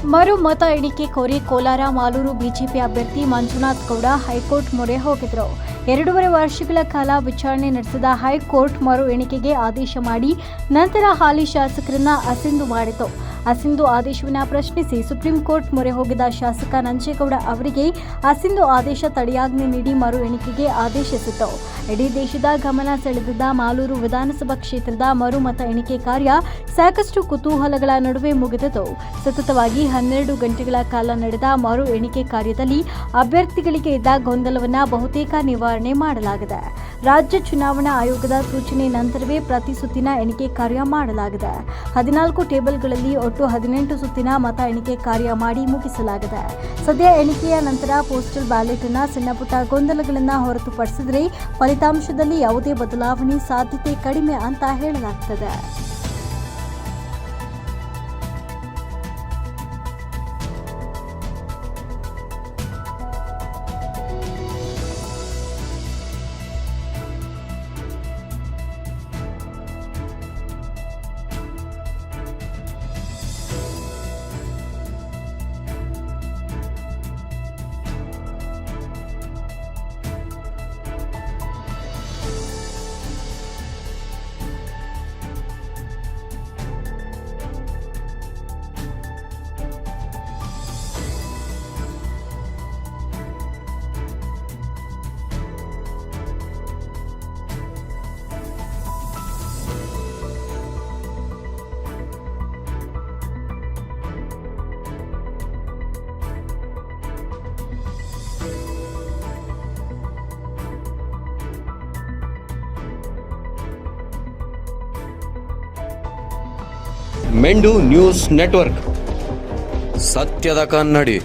ಮರು ಮತ ಎಣಿಕೆ ಕೋರಿ ಕೋಲಾರ ಮಾಲೂರು ಬಿಜೆಪಿ ಅಭ್ಯರ್ಥಿ ಮಂಜುನಾಥ್ ಗೌಡ ಹೈಕೋರ್ಟ್ ಮೊರೆ ಹೋಗಿದ್ರು. 2.5 ವರ್ಷಗಳ ಕಾಲ ವಿಚಾರಣೆ ನಡೆಸಿದ ಹೈಕೋರ್ಟ್ ಮರು ಎಣಿಕೆಗೆ ಆದೇಶ ಮಾಡಿ ನಂತರ ಹಾಲಿ ಶಾಸಕರನ್ನ ಅಸಿಂಧು ಮಾಡಿತು. ಅಸಿಂಧು ಆದೇಶವನ್ನು ಪ್ರಶ್ನಿಸಿ ಸುಪ್ರೀಂ ಕೋರ್ಟ್ ಮೊರೆ ಹೋಗಿದ್ದ ಶಾಸಕ ನಂಜೇಗೌಡ ಅವರಿಗೆ ಅಸಿಂಧು ಆದೇಶ ತಡೆಯಾಜ್ಞೆ ನೀಡಿ ಮರು ಎಣಿಕೆಗೆ ಆದೇಶಿಸಿತು. ಇಡೀ ದೇಶದ ಗಮನ ಸೆಳೆದಿದ್ದ ಮಾಲೂರು ವಿಧಾನಸಭಾ ಕ್ಷೇತ್ರದ ಮರು ಮತ ಎಣಿಕೆ ಕಾರ್ಯ ಸಾಕಷ್ಟು ಕುತೂಹಲಗಳ ನಡುವೆ ಮುಗಿದಿತು. ಸತತವಾಗಿ 12 ಗಂಟೆಗಳ ಕಾಲ ನಡೆದ ಮರು ಎಣಿಕೆ ಕಾರ್ಯದಲ್ಲಿ ಅಭ್ಯರ್ಥಿಗಳಿಗೆ ಇದ್ದ ಗೊಂದಲವನ್ನು ಬಹುತೇಕ ನಿವಾರಣೆ ಮಾಡಲಾಗಿದೆ. ರಾಜ್ಯ ಚುನಾವಣಾ ಆಯೋಗದ ಸೂಚನೆ ನಂತರವೇ ಪ್ರತಿ ಸುತ್ತಿನ ಎಣಿಕೆ ಕಾರ್ಯ ಮಾಡಲಾಗಿದೆ. 14 ಟೇಬಲ್ಗಳಲ್ಲಿ ಒಟ್ಟು 18 ಸುತ್ತಿನ ಮತ ಎಣಿಕೆ ಕಾರ್ಯ ಮಾಡಿ ಮುಗಿಸಲಾಗಿದೆ. ಸದ್ಯ ಎಣಿಕೆಯ ನಂತರ ಪೋಸ್ಟಲ್ ಬ್ಯಾಲೆಟ್ ಅನ್ನ ಸಣ್ಣಪುಟ್ಟ ಗೊಂದಲಗಳನ್ನು ಹೊರತುಪಡಿಸಿದರೆ ಫಲಿತಾಂಶದಲ್ಲಿ ಯಾವುದೇ ಬದಲಾವಣೆ ಸಾಧ್ಯತೆ ಕಡಿಮೆ ಅಂತ ಹೇಳಲಾಗ್ತದೆ. ಮೆಂಡು ನ್ಯೂಸ್ ನೆಟ್ವರ್ಕ್, ಸತ್ಯದ ಕನ್ನಡಿ.